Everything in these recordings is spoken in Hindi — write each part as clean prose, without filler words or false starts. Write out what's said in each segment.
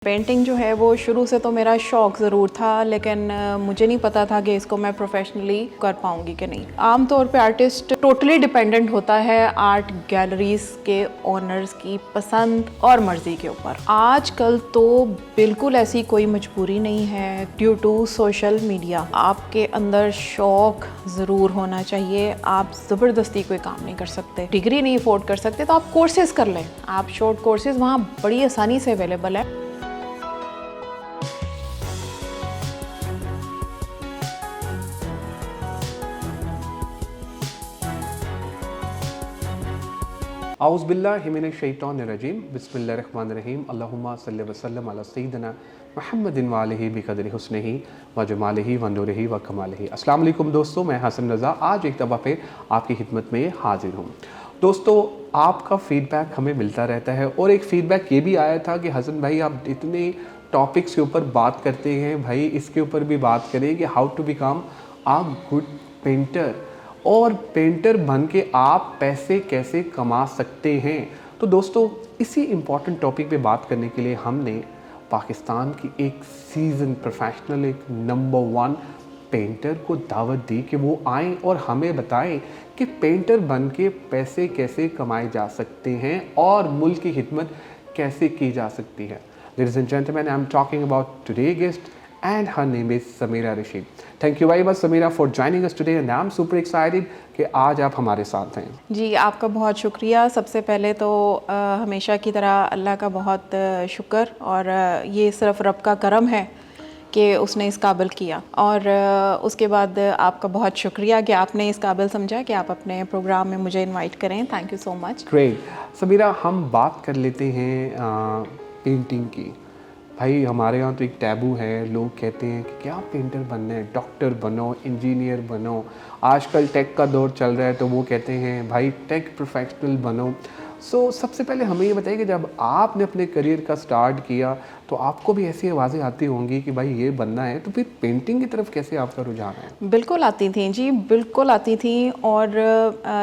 पेंटिंग जो है वो शुरू से तो मेरा शौक़ ज़रूर था, लेकिन मुझे नहीं पता था कि इसको मैं प्रोफेशनली कर पाऊँगी कि नहीं। आम तौर पे आर्टिस्ट टोटली डिपेंडेंट होता है आर्ट गैलरीज़ के ओनर्स की पसंद और मर्ज़ी के ऊपर। आजकल तो बिल्कुल ऐसी कोई मजबूरी नहीं है ड्यू टू सोशल मीडिया। आपके अंदर शौक़ ज़रूर होना चाहिए। आप ज़बरदस्ती कोई काम नहीं कर सकते। डिग्री नहीं अफोर्ड कर सकते तो आप कोर्सेज़ कर लें। आप शॉर्ट कोर्सेज़ वहाँ बड़ी आसानी से अवेलेबल है। औज़ुबिल्लाहिमिनश्शैतानिर्रजीम बिस्मिल्लाहिर्रहमानिर्रहीम अल्लाहुम्मा सल्लि वसल्लम अला सय्यिदिना मुहम्मदिन व आलिहि बिक़द्रि हुस्निही व जमालिही व नूरिही व कमालिही। अस्सलाम वालेकुम दोस्तों, मैं हसन रज़ा आज एक दफ़ा फिर आपकी खिदमत में हाजिर हूँ। दोस्तों, आपका फ़ीडबैक हमें मिलता रहता है और एक फ़ीडबैक ये भी आया था कि हसन भाई आप इतने टॉपिक्स के ऊपर बात करते हैं, भाई इसके ऊपर भी बात करें कि how to become a good painter और पेंटर बन के आप पैसे कैसे कमा सकते हैं। तो दोस्तों, इसी इम्पॉर्टेंट टॉपिक पे बात करने के लिए हमने पाकिस्तान की एक सीजन प्रोफेशनल, एक नंबर 1 पेंटर को दावत दी कि वो आएँ और हमें बताएं कि पेंटर बन के पैसे कैसे कमाए जा सकते हैं और मुल्क की खिदमत कैसे की जा सकती है। Ladies and gentlemen, I'm talking about today's guest and her name is Samira Rashid. Thank you very much Samira for joining us today and I'm super excited कि आज आप हमारे साथ हैं। जी, आपका बहुत शुक्रिया। सबसे पहले तो हमेशा की तरह अल्लाह का बहुत शुक्र और ये सिर्फ रब का करम है कि उसने इस काबिल किया और उसके बाद आपका बहुत शुक्रिया कि आपने इस काबिल समझा कि आप अपने प्रोग्राम में मुझे इनवाइट करें। Thank you so much. Great. Sameera, हम बात कर लेते हैं पेंटिंग की। भाई हमारे यहाँ तो एक टैबू है, लोग कहते हैं कि क्या पेंटर बनना है, डॉक्टर बनो, इंजीनियर बनो। आजकल टेक का दौर चल रहा है तो वो कहते हैं भाई टेक प्रोफेशनल बनो। सबसे पहले हमें ये बताइए कि जब आपने अपने करियर का स्टार्ट किया तो आपको भी ऐसी आवाज़ें आती होंगी कि भाई ये बनना है, तो फिर पेंटिंग की तरफ कैसे आपका रुझान है? बिल्कुल आती थी जी, बिल्कुल आती थी। और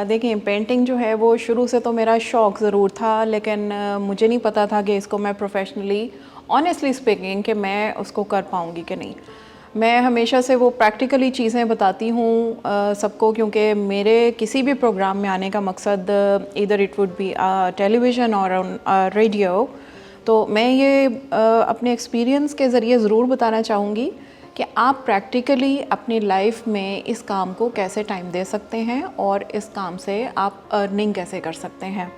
देखें, पेंटिंग जो है वो शुरू से तो मेरा शौक़ ज़रूर था, लेकिन मुझे नहीं पता था कि इसको मैं प्रोफेशनली, ऑनेस्टली स्पीकिंग, कि मैं उसको कर पाऊँगी कि नहीं। मैं हमेशा से वो प्रैक्टिकली चीज़ें बताती हूँ सबको, क्योंकि मेरे किसी भी प्रोग्राम में आने का मकसद इधर इट वुड बी टेलीविज़न और रेडियो। तो मैं ये अपने एक्सपीरियंस के ज़रिए ज़रूर बताना चाहूँगी कि आप प्रैक्टिकली अपनी लाइफ में इस काम को कैसे टाइम दे सकते हैं और इस काम से आप अर्निंग कैसे कर सकते हैं।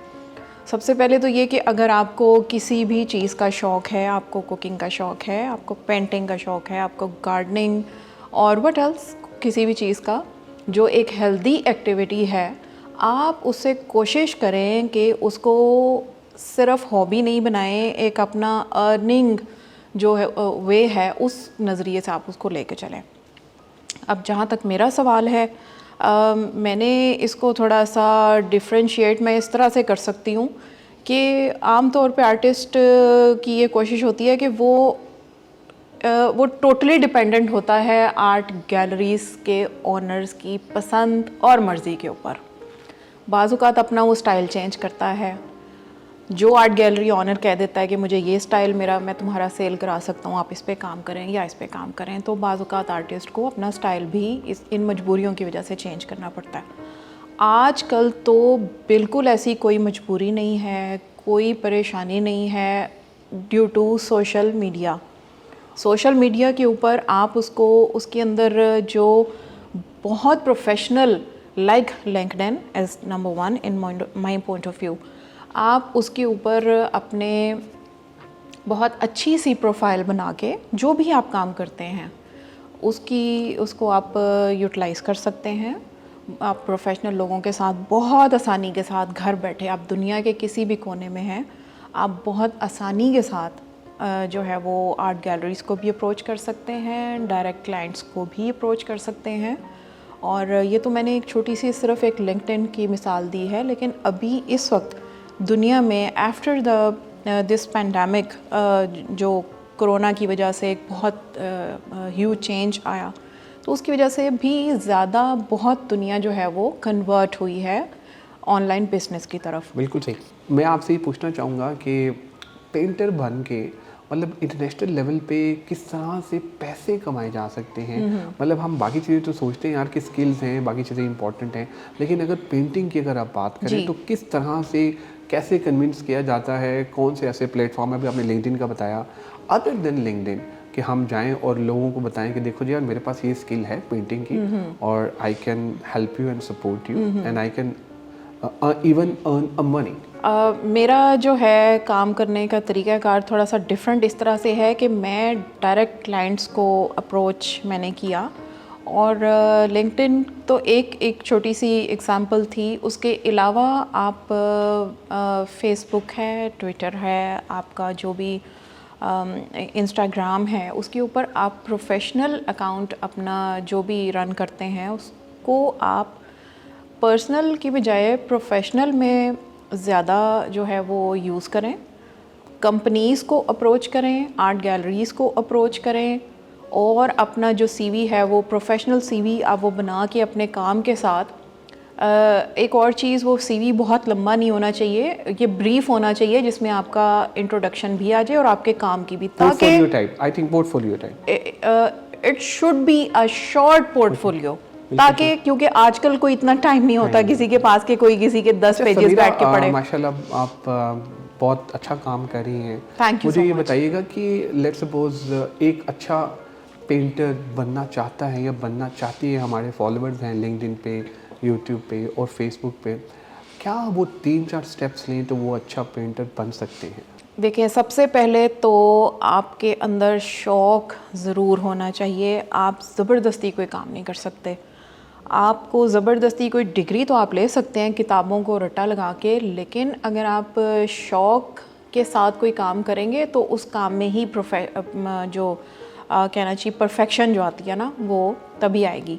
सबसे पहले तो ये कि अगर आपको किसी भी चीज़ का शौक़ है, आपको कुकिंग का शौक़ है, आपको पेंटिंग का शौक़ है, आपको गार्डनिंग और व्हाट एल्स, किसी भी चीज़ का जो एक हेल्दी एक्टिविटी है, आप उससे कोशिश करें कि उसको सिर्फ हॉबी नहीं बनाएं, एक अपना अर्निंग जो है वे है, उस नज़रिए से आप उसको लेके चलें। अब जहाँ तक मेरा सवाल है, मैंने इसको थोड़ा सा डिफरेंशिएट मैं इस तरह से कर सकती हूँ कि आम तौर पे आर्टिस्ट की ये कोशिश होती है कि वो टोटली डिपेंडेंट होता है आर्ट गैलरीज़ के ओनर्स की पसंद और मर्ज़ी के ऊपर। बाज़ औक़ात अपना वो स्टाइल चेंज करता है। जो आर्ट गैलरी ऑनर कह देता है कि मुझे ये स्टाइल मैं तुम्हारा सेल करा सकता हूँ, आप इस पे काम करें या इस पे काम करें, तो बाज़ औक़ात आर्टिस्ट को अपना स्टाइल भी इन मजबूरियों की वजह से चेंज करना पड़ता है। आजकल तो बिल्कुल ऐसी कोई मजबूरी नहीं है, कोई परेशानी नहीं है due to social media. Social media के ऊपर आप उसके अंदर जो बहुत professional, like LinkedIn as number 1 in my point of view, आप उसके ऊपर अपने बहुत अच्छी सी प्रोफाइल बना के जो भी आप काम करते हैं उसको आप यूटिलाइज़ कर सकते हैं। आप प्रोफेशनल लोगों के साथ बहुत आसानी के साथ घर बैठे, आप दुनिया के किसी भी कोने में हैं, आप बहुत आसानी के साथ जो है वो आर्ट गैलरीज़ को भी अप्रोच कर सकते हैं, डायरेक्ट क्लाइंट्स को भी अप्रोच कर सकते हैं। और ये तो मैंने एक छोटी सी सिर्फ एक लिंक्डइन की मिसाल दी है, लेकिन अभी इस वक्त दुनिया में आफ्टर दिस पैंडेमिक जो कोरोना की वजह से एक बहुत ह्यूज चेंज आया, तो उसकी वजह से भी ज़्यादा बहुत दुनिया जो है वो कन्वर्ट हुई है ऑनलाइन बिजनेस की तरफ। बिल्कुल सही। मैं आपसे ये पूछना चाहूँगा कि पेंटर बन के मतलब इंटरनेशनल लेवल पे किस तरह से पैसे कमाए जा सकते हैं। मतलब हम बाकी चीज़ें तो सोचते हैं यार कि स्किल्स हैं, बाकी चीज़ें इंपॉर्टेंट हैं, लेकिन अगर पेंटिंग की अगर आप बात करें तो किस तरह से कैसे कन्विंस किया जाता है, कौन से ऐसे प्लेटफॉर्म है, अभी आपने लिंक्डइन का बताया, अदर देन लिंक्डइन कि हम जाएं और लोगों को बताएं कि देखो जी यार मेरे पास ये स्किल है पेंटिंग की और I can help you and support you and I can even earn a money. मेरा जो है काम करने का तरीक़ाकार थोड़ा सा डिफरेंट इस तरह से है कि मैं डायरेक्ट क्लाइंट्स को अप्रोच मैंने किया और लिंक्डइन तो एक छोटी सी एग्जांपल थी। उसके अलावा आप फेसबुक है, ट्विटर है, आपका जो भी इंस्टाग्राम है, उसके ऊपर आप प्रोफेशनल अकाउंट अपना जो भी रन करते हैं उसको आप पर्सनल की बजाय प्रोफेशनल में ज़्यादा जो है वो यूज़ करें। कंपनीज़ को अप्रोच करें, आर्ट गैलरीज़ को अप्रोच करें और अपना जो सीवी है वो प्रोफेशनल सीवी आप वो बना के अपने काम के साथ एक और चीज़, वो सीवी बहुत लंबा नहीं होना चाहिए, ये ब्रीफ होना चाहिए जिसमें आपका इंट्रोडक्शन भी आ जाए और आपके काम की भी, portfolio type, I think portfolio type it should be a short portfolio, ताकि क्योंकि आजकल कोई इतना टाइम नहीं होता किसी के पास के कोई किसी के 10 पेजेस बैठ के पढ़े। माशाल्लाह आप बहुत अच्छा काम कर रही हैं। Thank you. मुझे ये बताइएगा कि लेट्स सपोज एक अच्छा पेंटर बनना चाहता है या बनना चाहती है, हमारे फॉलोअर्स हैं लिंक्डइन पे, यूट्यूब पे और फेसबुक पे, क्या वो 3-4 स्टेप्स लें तो वो अच्छा पेंटर बन सकते हैं? देखिए, सबसे पहले तो आपके अंदर शौक़ ज़रूर होना चाहिए। आप ज़बरदस्ती कोई काम नहीं कर सकते। आपको ज़बरदस्ती कोई डिग्री तो आप ले सकते हैं किताबों को रट्टा लगा के, लेकिन अगर आप शौक़ के साथ कोई काम करेंगे तो उस काम में ही कहना चाहिए परफेक्शन जो आती है ना, वो तभी आएगी।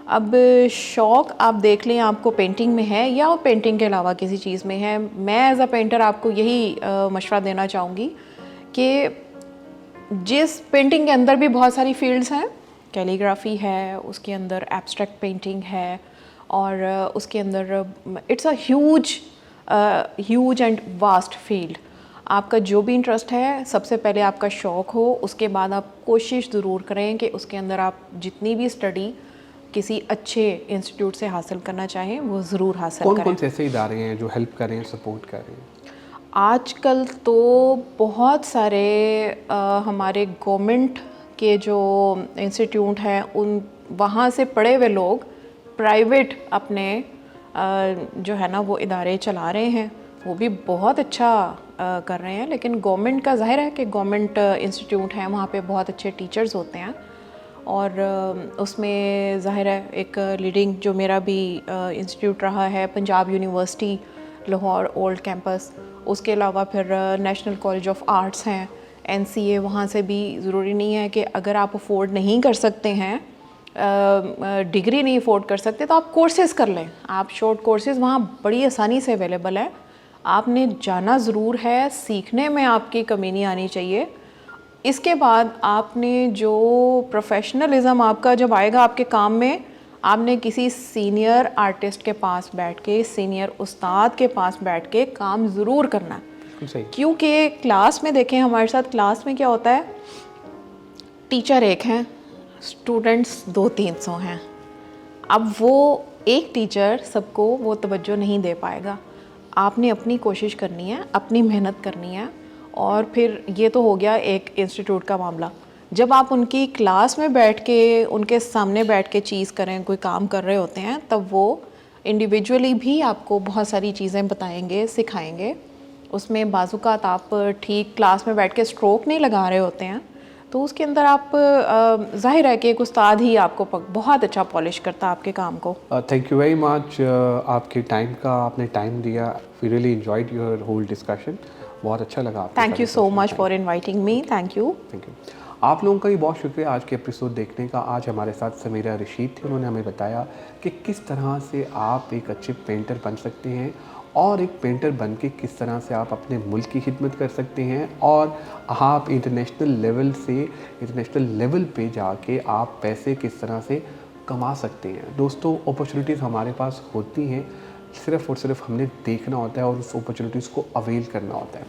अब शौक़ आप देख लें आपको पेंटिंग में है या पेंटिंग के अलावा किसी चीज़ में है, मैं एज़ अ पेंटर आपको यही मशवरा देना चाहूँगी कि जिस पेंटिंग के अंदर भी बहुत सारी फील्ड्स हैं, कैलीग्राफी है, उसके अंदर एब्स्ट्रैक्ट पेंटिंग है और उसके अंदर it's a huge and vast field. आपका जो भी इंटरेस्ट है, सबसे पहले आपका शौक़ हो, उसके बाद आप कोशिश ज़रूर करें कि उसके अंदर आप जितनी भी स्टडी किसी अच्छे इंस्टीट्यूट से हासिल करना चाहें वो ज़रूर हासिल करें। कौन-कौन से ऐसे इदारे हैं जो हेल्प कर रहे हैं, सपोर्ट कर रहे हैं? आजकल तो बहुत सारे हमारे गवर्नमेंट के जो इंस्टीट्यूट हैं उन वहाँ से पढ़े हुए लोग प्राइवेट अपने जो है ना वो इदारे चला रहे हैं, वो भी बहुत अच्छा कर रहे हैं। लेकिन गवर्नमेंट का ज़ाहिर है कि गवर्नमेंट इंस्टीट्यूट हैं, वहाँ पे बहुत अच्छे टीचर्स होते हैं और उसमें ज़ाहिर है एक लीडिंग जो मेरा भी इंस्टीट्यूट रहा है Punjab university Lahore old campus, उसके अलावा फिर नेशनल कॉलेज ऑफ आर्ट्स हैं, NCA, वहाँ से भी ज़रूरी नहीं है कि अगर आप अफोर्ड नहीं कर सकते हैं, डिग्री नहीं अफोर्ड कर सकते तो आप कोर्सेज़ कर लें। आप शॉर्ट कोर्सेज़ वहाँ बड़ी आसानी से अवेलेबल है, आपने जाना ज़रूर है, सीखने में आपकी कमी नहीं आनी चाहिए। इसके बाद आपने जो प्रोफेशनलिज्म आपका जब आएगा आपके काम में, आपने किसी सीनियर आर्टिस्ट के पास बैठ के, सीनियर उस्ताद के पास बैठ के काम ज़रूर करना है। क्योंकि क्लास में देखें, हमारे साथ क्लास में क्या होता है, टीचर एक हैं, स्टूडेंट्स 200-300 हैं। अब वो एक टीचर सबको वो तवज्जो नहीं दे पाएगा। आपने अपनी कोशिश करनी है, अपनी मेहनत करनी है। और फिर ये तो हो गया एक इंस्टीट्यूट का मामला। जब आप उनकी क्लास में बैठ के, उनके सामने बैठ के चीज़ करें, कोई काम कर रहे होते हैं, तब वो इंडिविजुअली भी आपको बहुत सारी चीज़ें बताएंगे, सिखाएंगे। उसमें बाज़ुकात आप ठीक क्लास में बैठ के स्ट्रोक नहीं लगा रहे होते हैं, तो उसके अंदर आप ज़ाहिर है कि एक उस्ताद ही आपको बहुत अच्छा पॉलिश करता है आपके काम को। थैंक यू वेरी मच आपके टाइम का, आपने टाइम दिया। We really enjoyed your whole discussion, बहुत अच्छा लगा। Thank you so much for inviting me. Thank you. आप लोगों का भी बहुत शुक्रिया आज के एपिसोड देखने का। आज हमारे साथ समीरा रशीद थी, उन्होंने हमें बताया कि किस तरह से आप एक अच्छे पेंटर बन सकते हैं और एक पेंटर बन के किस तरह से आप अपने मुल्क की खिदमत कर सकते हैं और आप इंटरनेशनल लेवल पे जाके आप पैसे किस तरह से कमा सकते हैं। दोस्तों, अपॉर्चुनिटीज़ हमारे पास होती हैं, सिर्फ़ और सिर्फ हमने देखना होता है और उस अपॉर्चुनिटीज़ को अवेल करना होता है।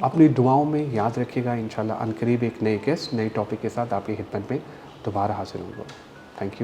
अपनी दुआओं में याद रखिएगा। इंशाल्लाह अनकरीब एक नए गेस्ट नए टॉपिक के साथ आपकी खिदमत में दोबारा हाजिर होंगे। Thank you.